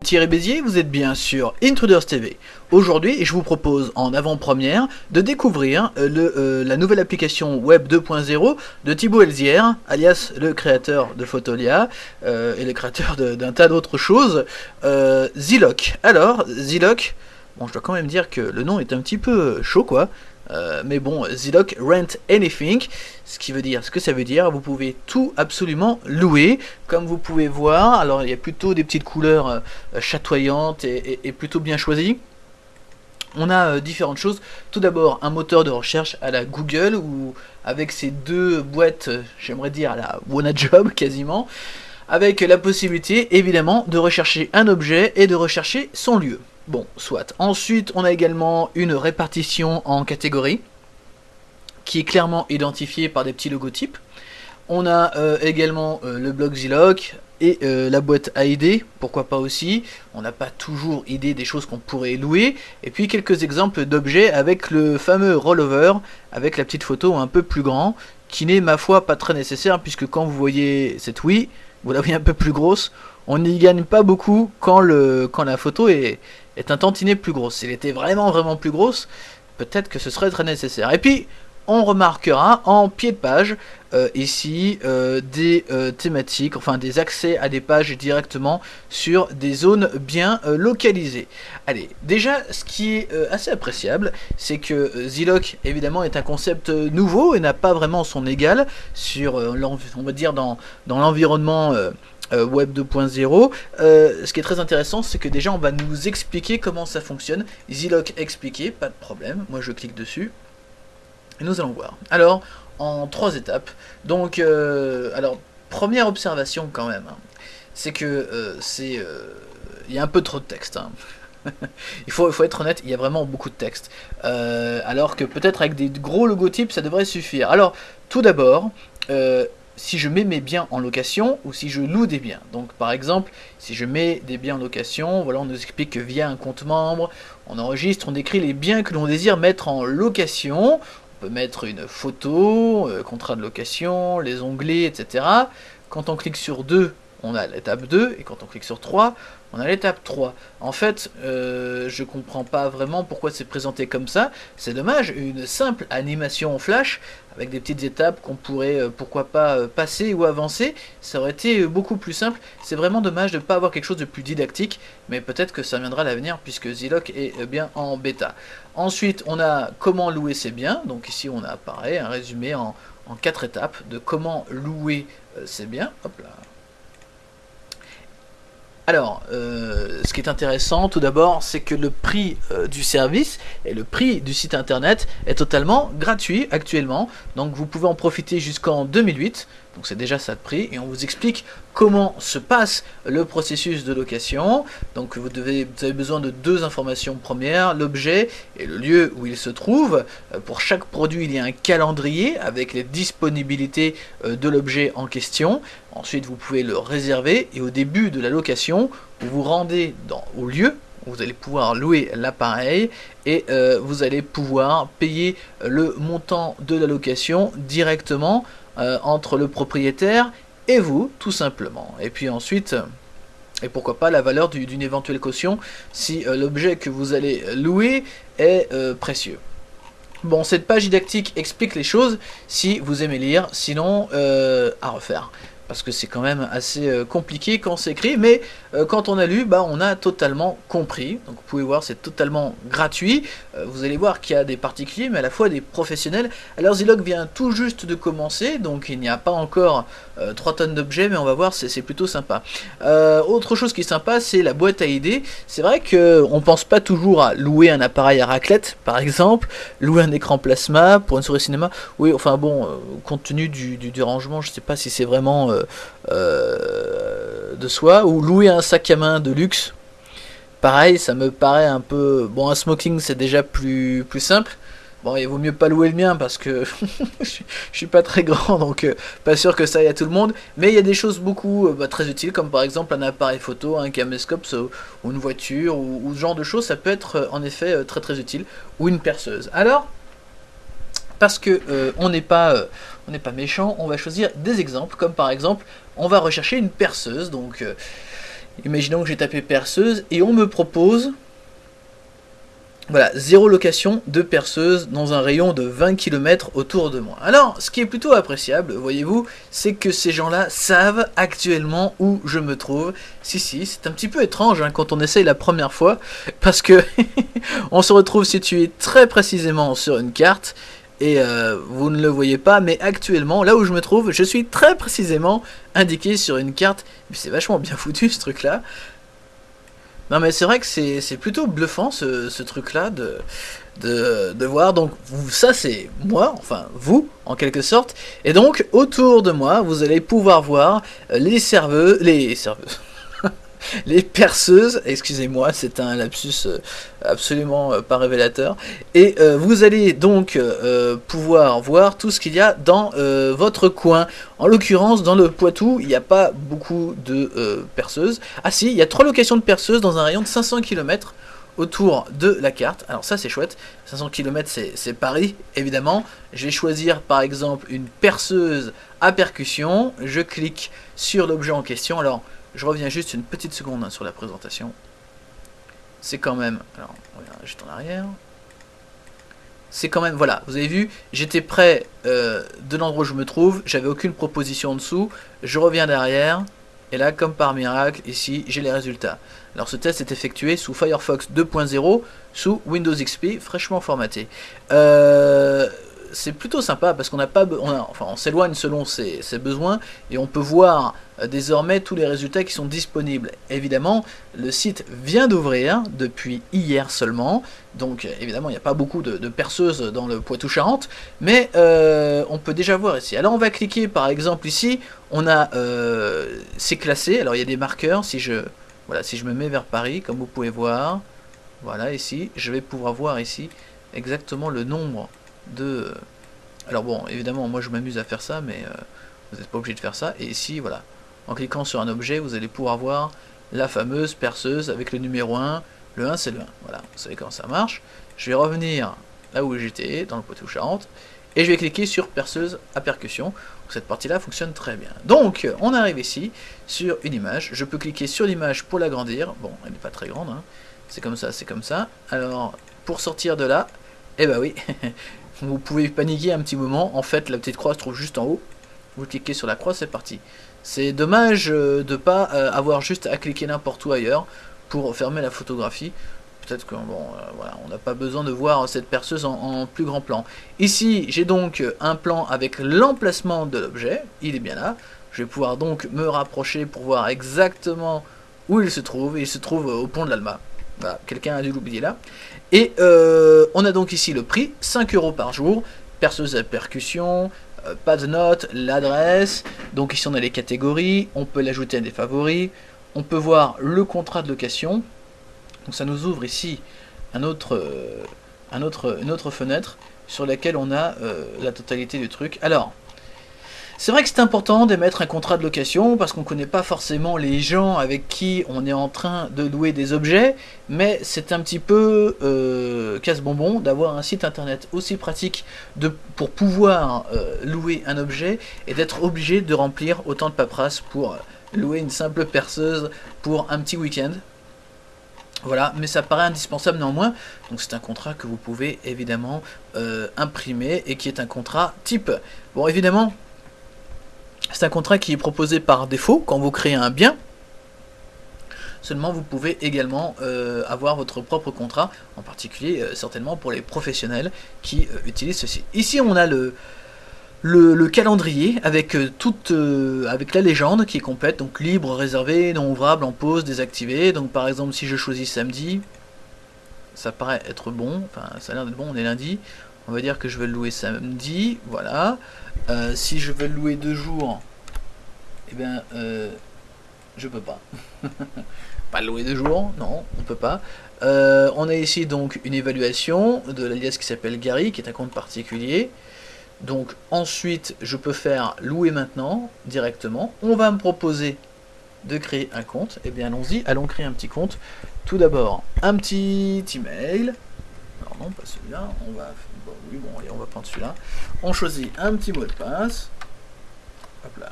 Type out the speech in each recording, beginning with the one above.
Thierry Bézier, vous êtes bien sur Intruders TV. Aujourd'hui, je vous propose en avant-première de découvrir la nouvelle application Web 2.0 de Thibaut Elzière, alias le créateur de Photolia et le créateur d'un tas d'autres choses, Ziloc. Alors, Ziloc, bon, je dois quand même dire que le nom est un petit peu chaud, quoi. Mais bon, Ziloc Rent Anything, ce que ça veut dire, vous pouvez tout absolument louer, comme vous pouvez voir. Alors il y a plutôt des petites couleurs chatoyantes et plutôt bien choisies. On a différentes choses. Tout d'abord, un moteur de recherche à la Google, ou avec ces deux boîtes, j'aimerais dire à la WannaJob quasiment, avec la possibilité évidemment de rechercher un objet et de rechercher son lieu. Bon, soit. Ensuite, on a également une répartition en catégories, qui est clairement identifiée par des petits logotypes. On a également le blog Ziloc et la boîte à idées, pourquoi pas aussi. On n'a pas toujours idée des choses qu'on pourrait louer. Et puis quelques exemples d'objets avec le fameux rollover, avec la petite photo un peu plus grand, qui n'est ma foi pas très nécessaire, puisque quand vous voyez cette Wii, vous la voyez un peu plus grosse, on n'y gagne pas beaucoup quand la photo est un tantinet plus grosse. Si elle était vraiment plus grosse, peut-être que ce serait très nécessaire. Et puis, on remarquera en pied de page, ici, des thématiques, enfin des accès à des pages directement sur des zones bien localisées. Allez, déjà, ce qui est assez appréciable, c'est que Ziloc, évidemment, est un concept nouveau et n'a pas vraiment son égal sur, on va dire, dans l'environnement Web 2.0. Ce qui est très intéressant, c'est que déjà on va nous expliquer comment ça fonctionne. Ziloc expliqué, pas de problème, moi je clique dessus et nous allons voir. Alors, en 3 étapes, donc alors première observation quand même, hein, c'est que il y a un peu trop de texte, hein. il faut être honnête, il y a vraiment beaucoup de texte, alors que peut-être avec des gros logotypes ça devrait suffire. Alors tout d'abord, si je mets mes biens en location ou si je loue des biens. Donc par exemple, si je mets des biens en location, voilà, on nous explique que via un compte membre, on enregistre, on décrit les biens que l'on désire mettre en location. On peut mettre une photo, contrat de location, les onglets, etc. Quand on clique sur 2, on a l'étape 2, et quand on clique sur 3, on a l'étape 3. En fait, je comprends pas vraiment pourquoi c'est présenté comme ça. C'est dommage, une simple animation en flash, avec des petites étapes qu'on pourrait, pourquoi pas, passer ou avancer, ça aurait été beaucoup plus simple. C'est vraiment dommage de ne pas avoir quelque chose de plus didactique, mais peut-être que ça viendra à l'avenir, puisque Ziloc est bien en bêta. Ensuite, on a comment louer ses biens. Donc ici, on a pareil, un résumé en 4 étapes de comment louer ses biens. Hop là. Alors, ce qui est intéressant tout d'abord, c'est que le prix du service et le prix du site internet est totalement gratuit actuellement. Donc vous pouvez en profiter jusqu'en 2008, donc c'est déjà ça de prix, et on vous explique comment se passe le processus de location. Donc vous avez besoin de 2 informations premières, l'objet et le lieu où il se trouve. Pour chaque produit, il y a un calendrier avec les disponibilités de l'objet en question. Ensuite, vous pouvez le réserver, et au début de la location, vous vous rendez au lieu où vous allez pouvoir louer l'appareil, et vous allez pouvoir payer le montant de la location directement entre le propriétaire et vous, tout simplement. Et puis ensuite, et pourquoi pas la valeur d'une éventuelle caution si l'objet que vous allez louer est précieux. Bon, cette page didactique explique les choses si vous aimez lire, sinon à refaire. Parce que c'est quand même assez compliqué quand c'est écrit, mais quand on a lu, bah, on a totalement compris. Donc vous pouvez voir, c'est totalement gratuit. Vous allez voir qu'il y a des particuliers, mais à la fois des professionnels. Alors Ziloc vient tout juste de commencer, donc il n'y a pas encore 3 tonnes d'objets, mais on va voir, c'est plutôt sympa. Autre chose qui est sympa, c'est la boîte à idées. C'est vrai qu'on pense pas toujours à louer un appareil à raclette, par exemple, louer un écran plasma pour une souris cinéma. Oui, enfin bon, compte tenu du rangement, je sais pas si c'est vraiment de soi, ou louer un sac à main de luxe. Pareil, ça me paraît un peu... Bon, un smoking, c'est déjà plus simple. Bon, il vaut mieux pas louer le mien parce que je suis pas très grand, donc pas sûr que ça aille à tout le monde. Mais il y a des choses beaucoup très utiles, comme par exemple un appareil photo, un caméscope, ou une voiture, ou ce genre de choses. Ça peut être en effet très utile. Ou une perceuse. Alors, parce que on n'est pas méchant, on va choisir des exemples, comme par exemple, on va rechercher une perceuse. Donc Imaginons que j'ai tapé perceuse et on me propose, voilà, 0 location de perceuse dans un rayon de 20 km autour de moi. Alors, ce qui est plutôt appréciable, voyez-vous, c'est que ces gens-là savent actuellement où je me trouve. Si, c'est un petit peu étrange hein, quand on essaye la première fois, parce que on se retrouve situé très précisément sur une carte, et vous ne le voyez pas, mais actuellement, là où je me trouve, je suis très précisément indiqué sur une carte. C'est vachement bien foutu ce truc-là. Non mais c'est vrai que c'est plutôt bluffant ce truc là de voir, donc ça c'est moi, enfin vous en quelque sorte, et donc autour de moi vous allez pouvoir voir les serveuses, les perceuses, excusez-moi, c'est un lapsus absolument pas révélateur, et vous allez donc pouvoir voir tout ce qu'il y a dans votre coin. En l'occurrence, dans le Poitou, il n'y a pas beaucoup de perceuses. Ah si, il y a 3 locations de perceuses dans un rayon de 500 km autour de la carte. Alors ça c'est chouette, 500 km c'est Paris évidemment. Je vais choisir par exemple une perceuse à percussion, je clique sur l'objet en question. Alors je reviens juste une petite seconde hein, sur la présentation. C'est quand même... Alors, on regarde juste en arrière. C'est quand même... Voilà, vous avez vu, j'étais près de l'endroit où je me trouve. J'avais aucune proposition en dessous. Je reviens derrière. Et là, comme par miracle, ici, j'ai les résultats. Alors, ce test est effectué sous Firefox 2.0, sous Windows XP, fraîchement formaté. C'est plutôt sympa parce qu'on n'a pas, on s'éloigne selon ses besoins et on peut voir désormais tous les résultats qui sont disponibles. Évidemment, le site vient d'ouvrir depuis hier seulement, donc évidemment il n'y a pas beaucoup de perceuses dans le Poitou-Charentes, mais on peut déjà voir ici. Alors on va cliquer par exemple ici, on a c'est classé, alors il y a des marqueurs, si je me mets vers Paris, comme vous pouvez voir, voilà ici, je vais pouvoir voir ici exactement le nombre de... Alors bon, évidemment, moi je m'amuse à faire ça, mais vous n'êtes pas obligé de faire ça. Et ici, voilà, en cliquant sur un objet, vous allez pouvoir voir la fameuse perceuse avec le numéro 1. Le 1, c'est le 1. Voilà, vous savez comment ça marche. Je vais revenir là où j'étais, dans le Poitou-Charentes, et je vais cliquer sur perceuse à percussion. Cette partie-là fonctionne très bien. Donc, on arrive ici, sur une image. Je peux cliquer sur l'image pour l'agrandir. Bon, elle n'est pas très grande, hein. C'est comme ça, c'est comme ça. Alors, pour sortir de là, eh ben oui, vous pouvez paniquer un petit moment. En fait, la petite croix se trouve juste en haut. Vous cliquez sur la croix, c'est parti. C'est dommage de ne pas avoir juste à cliquer n'importe où ailleurs pour fermer la photographie. Peut-être que bon, voilà, on n'a pas besoin de voir cette perceuse en plus grand plan. Ici, j'ai donc un plan avec l'emplacement de l'objet. Il est bien là. Je vais pouvoir donc me rapprocher pour voir exactement où il se trouve. Il se trouve au pont de l'Alma. Voilà, quelqu'un a dû l'oublier là. Et on a donc ici le prix, 5 € par jour, perceuse à percussion, pas de notes, l'adresse, donc ici on a les catégories, on peut l'ajouter à des favoris, on peut voir le contrat de location, donc ça nous ouvre ici une autre fenêtre sur laquelle on a la totalité du truc. Alors, c'est vrai que c'est important d'émettre un contrat de location parce qu'on ne connaît pas forcément les gens avec qui on est en train de louer des objets, mais c'est un petit peu casse-bonbon d'avoir un site internet aussi pratique pour pouvoir louer un objet et d'être obligé de remplir autant de paperasse pour louer une simple perceuse pour un petit week-end. Voilà, mais ça paraît indispensable néanmoins, donc c'est un contrat que vous pouvez évidemment imprimer et qui est un contrat type. Bon, évidemment, c'est un contrat qui est proposé par défaut quand vous créez un bien. Seulement, vous pouvez également avoir votre propre contrat, en particulier certainement pour les professionnels qui utilisent ceci. Ici, on a le calendrier avec avec la légende qui est complète, donc libre, réservé, non ouvrable, en pause, désactivé. Donc par exemple, si je choisis samedi, ça paraît être bon, enfin ça a l'air d'être bon, on est lundi. On va dire que je vais le louer samedi, voilà. Si je veux le louer 2 jours, eh bien, je peux pas. Pas le louer 2 jours, non, on peut pas. On a ici donc une évaluation de l'alias qui s'appelle Gary, qui est un compte particulier. Donc ensuite, je peux faire louer maintenant, directement. On va me proposer de créer un compte. Eh bien, allons-y, allons créer un petit compte. Tout d'abord, un petit email. Alors non, pas celui-là, on va... Bon, oui, bon, allez, on va prendre celui-là. On choisit un petit mot de passe. Hop là.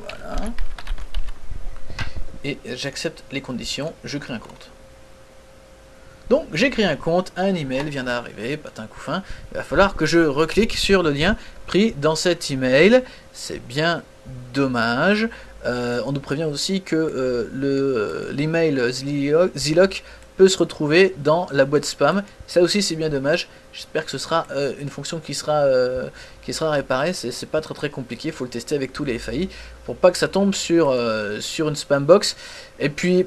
Voilà. et j'accepte les conditions, je crée un compte. Donc j'ai créé un compte, un email vient d'arriver, patin couffin, il va falloir que je reclique sur le lien pris dans cet email, c'est bien dommage. On nous prévient aussi que l'email Zilloc peut se retrouver dans la boîte spam, ça aussi c'est bien dommage. J'espère que ce sera une fonction qui sera réparée, c'est pas très compliqué, il faut le tester avec tous les FAI pour pas que ça tombe sur une spam box. Et puis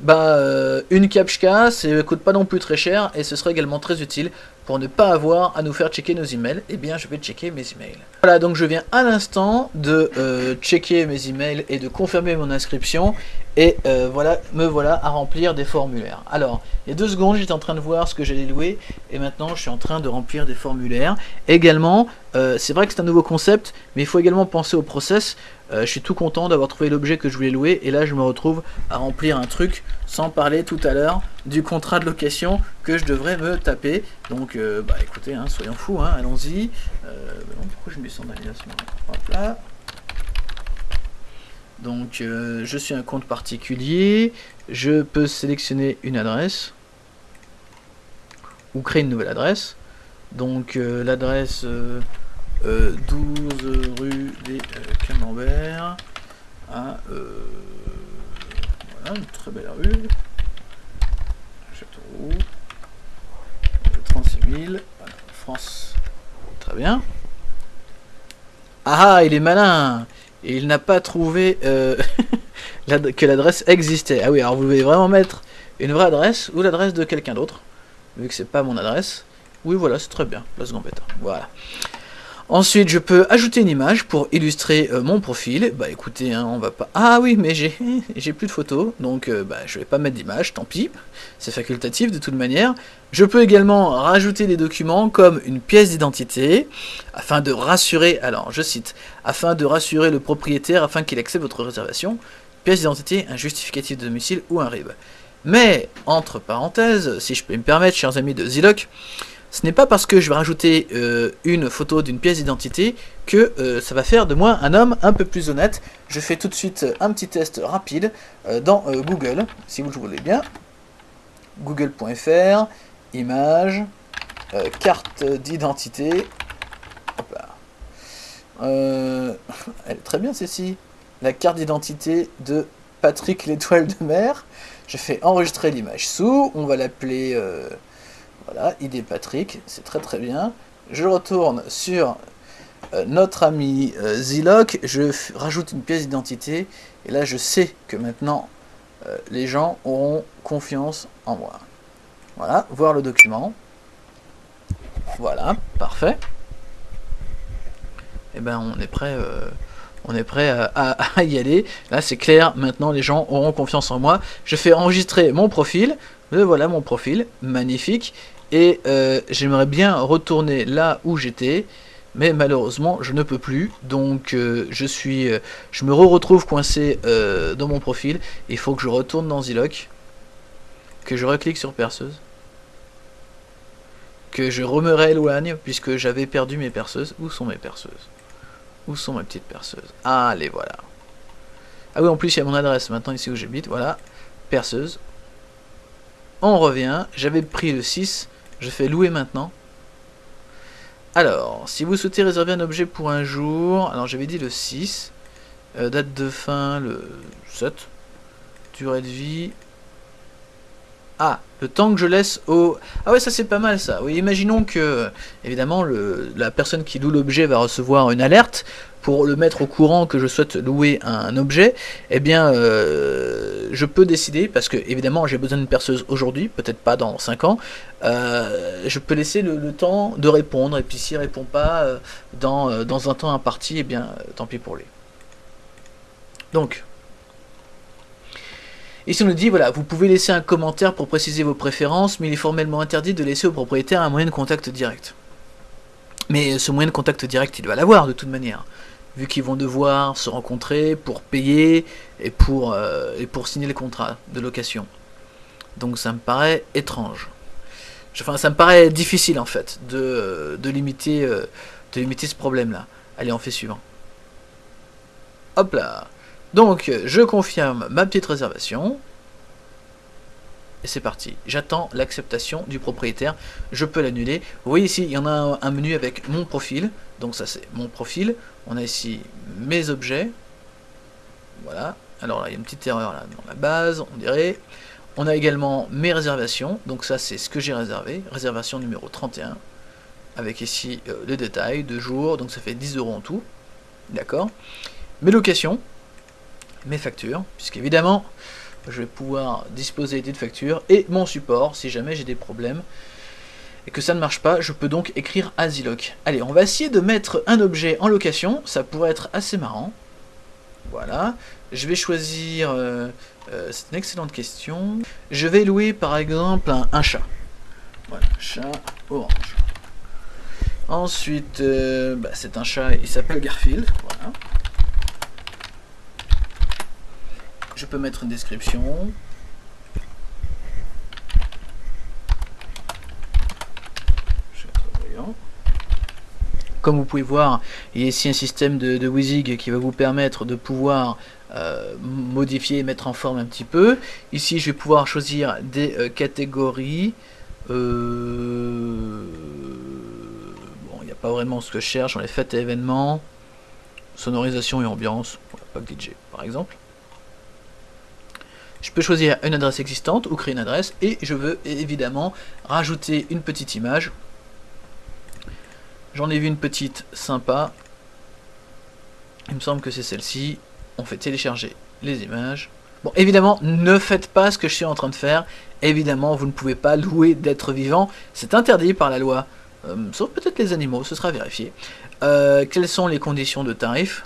une captcha, ça coûte pas non plus très cher et ce serait également très utile pour ne pas avoir à nous faire checker nos emails. Et bien je vais checker mes emails. Voilà, donc je viens à l'instant de checker mes emails et de confirmer mon inscription. Et voilà, me voilà à remplir des formulaires. Alors, il y a 2 secondes, j'étais en train de voir ce que j'allais louer. Et maintenant, je suis en train de remplir des formulaires. Également, c'est vrai que c'est un nouveau concept, mais il faut également penser au process. Je suis tout content d'avoir trouvé l'objet que je voulais louer. Et là, je me retrouve à remplir un truc, sans parler tout à l'heure du contrat de location que je devrais me taper. Donc, écoutez, hein, soyons fous, hein, allons-y. Pourquoi je me sens d'aller là ce moment ? Hop là. Donc je suis un compte particulier, je peux sélectionner une adresse ou créer une nouvelle adresse. Donc l'adresse 12 rue des Camembert, voilà, une très belle rue, Châteauroux, 36 000, voilà, France, très bien. Ah, il est malin! Et il n'a pas trouvé que l'adresse existait. Ah oui, alors vous devez vraiment mettre une vraie adresse ou l'adresse de quelqu'un d'autre, vu que c'est pas mon adresse. Oui, voilà, c'est très bien, Place Gambetta. Voilà. Ensuite, je peux ajouter une image pour illustrer mon profil. Bah écoutez, hein, on va pas... Ah oui, mais j'ai plus de photos, donc je vais pas mettre d'image, tant pis. C'est facultatif de toute manière. Je peux également rajouter des documents comme une pièce d'identité, afin de rassurer, alors je cite, afin de rassurer le propriétaire afin qu'il accepte votre réservation, pièce d'identité, un justificatif de domicile ou un RIB. Mais, entre parenthèses, si je peux me permettre, chers amis de Zilloc, ce n'est pas parce que je vais rajouter une photo d'une pièce d'identité que ça va faire de moi un homme un peu plus honnête. Je fais tout de suite un petit test rapide dans Google, si vous le voulez bien. Google.fr, image, carte d'identité. Hop là. Elle est très bien celle-ci. La carte d'identité de Patrick l'Étoile de Mer. Je fais enregistrer l'image sous. On va l'appeler... voilà, ID Patrick, c'est très bien. Je retourne sur notre ami Zilloc, je rajoute une pièce d'identité, et là je sais que maintenant les gens auront confiance en moi. Voilà, voir le document. Voilà, parfait. Et ben on est prêt à y aller. Là c'est clair, maintenant les gens auront confiance en moi. Je fais enregistrer mon profil. Voilà mon profil, magnifique. Et j'aimerais bien retourner là où j'étais, mais malheureusement je ne peux plus. Donc je me retrouve coincé dans mon profil. Il faut que je retourne dans Zilloc, que je reclique sur perceuse, que je me rééloigne puisque j'avais perdu mes perceuses. Où sont mes perceuses? Où sont mes petites perceuses? Ah, les voilà. Ah oui, en plus il y a mon adresse maintenant ici où j'habite. Voilà, perceuse. On revient, j'avais pris le 6, je fais louer maintenant. Alors, si vous souhaitez réserver un objet pour un jour, alors j'avais dit le 6, date de fin le 7, durée de vie... Ah, le temps que je laisse au... Ah ouais, ça c'est pas mal ça. Oui, imaginons que, évidemment, la personne qui loue l'objet va recevoir une alerte pour le mettre au courant que je souhaite louer un objet. Eh bien, je peux décider, parce que, évidemment, j'ai besoin d'une perceuse aujourd'hui, peut-être pas dans 5 ans, je peux laisser le temps de répondre, et puis s'il répond pas dans un temps imparti, eh bien, tant pis pour lui. Donc... Ici on nous dit, voilà, vous pouvez laisser un commentaire pour préciser vos préférences, mais il est formellement interdit de laisser au propriétaire un moyen de contact direct. Mais ce moyen de contact direct, il va l'avoir de toute manière, vu qu'ils vont devoir se rencontrer pour payer et pour signer le contrat de location. Donc ça me paraît étrange. Enfin, ça me paraît difficile en fait de limiter ce problème-là. Allez, on fait suivant. Hop là. Donc, je confirme ma petite réservation. et c'est parti. J'attends l'acceptation du propriétaire, je peux l'annuler. Vous voyez ici, il y en a un menu avec mon profil, donc ça c'est mon profil. On a ici mes objets, voilà. Alors là, il y a une petite erreur là dans la base, on dirait. On a également mes réservations, donc ça c'est ce que j'ai réservé, réservation numéro 31, avec ici le détail, 2 jours, donc ça fait 10 € en tout, d'accord. Mes locations, mes factures, puisqu'évidemment, je vais pouvoir disposer d'une facture, et mon support, si jamais j'ai des problèmes, et que ça ne marche pas, je peux donc écrire à Zilog. Allez, on va essayer de mettre un objet en location, ça pourrait être assez marrant. Voilà, je vais choisir, c'est une excellente question, je vais louer par exemple un chat. Voilà, chat orange. Ensuite, c'est un chat, il s'appelle Garfield, voilà. Je peux mettre une description. Comme vous pouvez voir, il y a ici un système de WYSIWYG qui va vous permettre de pouvoir modifier et mettre en forme un petit peu. Ici, je vais pouvoir choisir des catégories. Bon, il n'y a pas vraiment ce que je cherche. On les fêtes et événements, sonorisation et ambiance, pas DJ par exemple. Je peux choisir une adresse existante ou créer une adresse, et je veux évidemment rajouter une petite image. J'en ai vu une petite sympa, il me semble que c'est celle-ci. On fait télécharger les images. Bon, évidemment, ne faites pas ce que je suis en train de faire. Évidemment, vous ne pouvez pas louer d'êtres vivants, c'est interdit par la loi, sauf peut-être les animaux, ce sera vérifié. Quelles sont les conditions de tarif?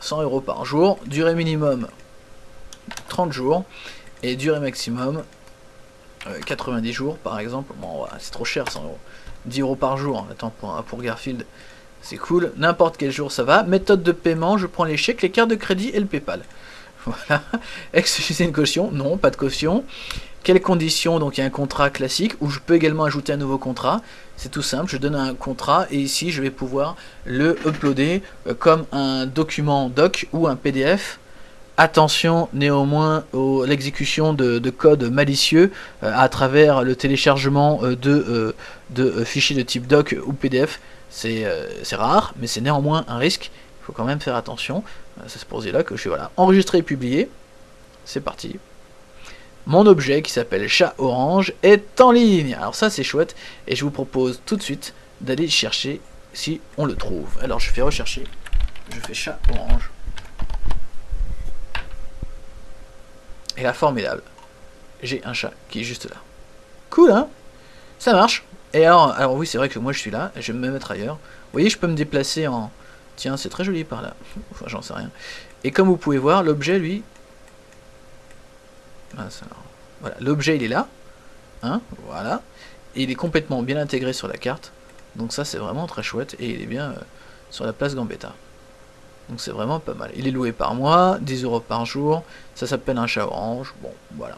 100 € par jour, durée minimum 30 jours, et durée maximum 90 jours par exemple. Bon, ouais, c'est trop cher, 100 €. 10 € par jour, attends, pour Garfield, c'est cool. N'importe quel jour ça va. Méthode de paiement, je prends les chèques, les cartes de crédit et le PayPal. Voilà. Exiger une caution? Non, pas de caution. Quelles conditions? Donc il y a un contrat classique, où je peux également ajouter un nouveau contrat. C'est tout simple, je donne un contrat, et ici je vais pouvoir le uploader comme un document doc ou un PDF. Attention néanmoins à l'exécution de codes malicieux à travers le téléchargement de fichiers de type doc ou PDF. C'est rare, mais c'est néanmoins un risque. Il faut quand même faire attention. C'est pour ça que je suis voilà. Enregistré et publié. C'est parti. Mon objet qui s'appelle chat orange est en ligne. Alors ça c'est chouette, et je vous propose tout de suite d'aller chercher si on le trouve. Alors je fais rechercher. Je fais chat orange. Et là, formidable, j'ai un chat qui est juste là. Cool, hein? Ça marche. Et alors oui, c'est vrai que moi je suis là, je vais me mettre ailleurs. Vous voyez, je peux me déplacer en... Tiens, c'est très joli par là. Enfin, j'en sais rien. Et comme vous pouvez voir, l'objet, lui... Voilà, l'objet, il est là. Hein? Voilà. Et il est complètement bien intégré sur la carte. Donc ça, c'est vraiment très chouette. Et il est bien sur la place Gambetta. Donc c'est vraiment pas mal. Il est loué par mois, 10 € par jour. Ça s'appelle un chat orange. Bon, voilà.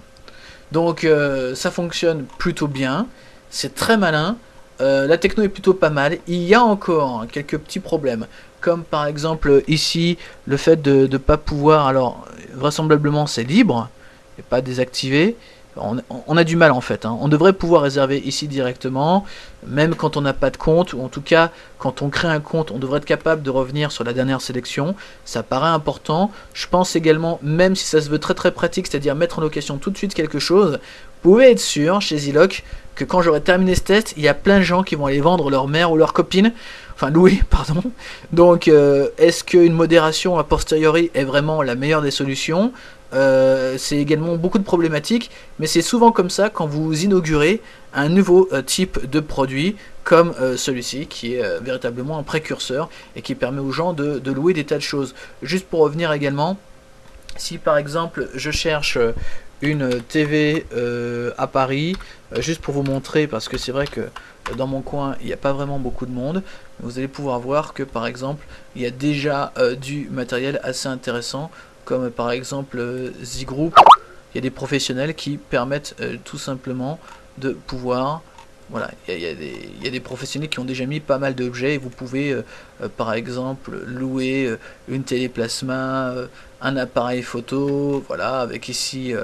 Donc ça fonctionne plutôt bien. C'est très malin. La techno est plutôt pas mal. Il y a encore quelques petits problèmes. Comme par exemple ici, le fait de ne pas pouvoir... Alors, vraisemblablement c'est libre. Et pas désactivé. On a du mal en fait, hein. On devrait pouvoir réserver ici directement, même quand on n'a pas de compte, ou en tout cas quand on crée un compte, on devrait être capable de revenir sur la dernière sélection. Ça paraît important. Je pense également, même si ça se veut très très pratique, c'est-à-dire mettre en location tout de suite quelque chose, vous pouvez être sûr chez Zilog que quand j'aurai terminé ce test, il y a plein de gens qui vont aller vendre leur mère ou leur copine, enfin louer, pardon. Donc est-ce qu'une modération a posteriori est vraiment la meilleure des solutions? C'est également beaucoup de problématiques, mais c'est souvent comme ça quand vous inaugurez un nouveau type de produit comme celui-ci, qui est véritablement un précurseur et qui permet aux gens de louer des tas de choses. Juste pour revenir également, si par exemple je cherche une TV à Paris, juste pour vous montrer, parce que c'est vrai que dans mon coin il n'y a pas vraiment beaucoup de monde, vous allez pouvoir voir que par exemple il y a déjà du matériel assez intéressant, comme par exemple Z-Group. Il y a des professionnels qui permettent tout simplement de pouvoir... Voilà, il y a des professionnels qui ont déjà mis pas mal d'objets, et vous pouvez par exemple louer une télé plasma, un appareil photo, voilà, avec ici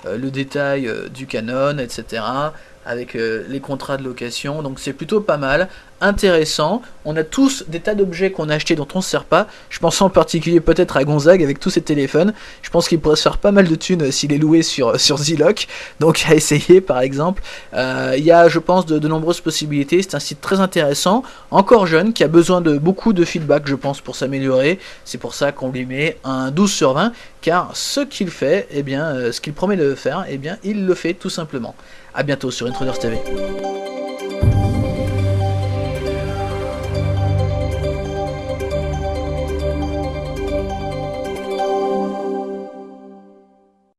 le détail du Canon, etc. Avec les contrats de location, donc c'est plutôt pas mal, intéressant. On a tous des tas d'objets qu'on a achetés dont on ne se sert pas. Je pense en particulier peut-être à Gonzague avec tous ses téléphones. Je pense qu'il pourrait se faire pas mal de thunes s'il est loué sur Zilloc, donc à essayer par exemple. Il y a, je pense, de nombreuses possibilités. C'est un site très intéressant, encore jeune, qui a besoin de beaucoup de feedback, je pense, pour s'améliorer. C'est pour ça qu'on lui met un 12/20, car ce qu'il fait, eh bien, ce qu'il promet de faire, eh bien, il le fait tout simplement. A bientôt sur Intruders TV.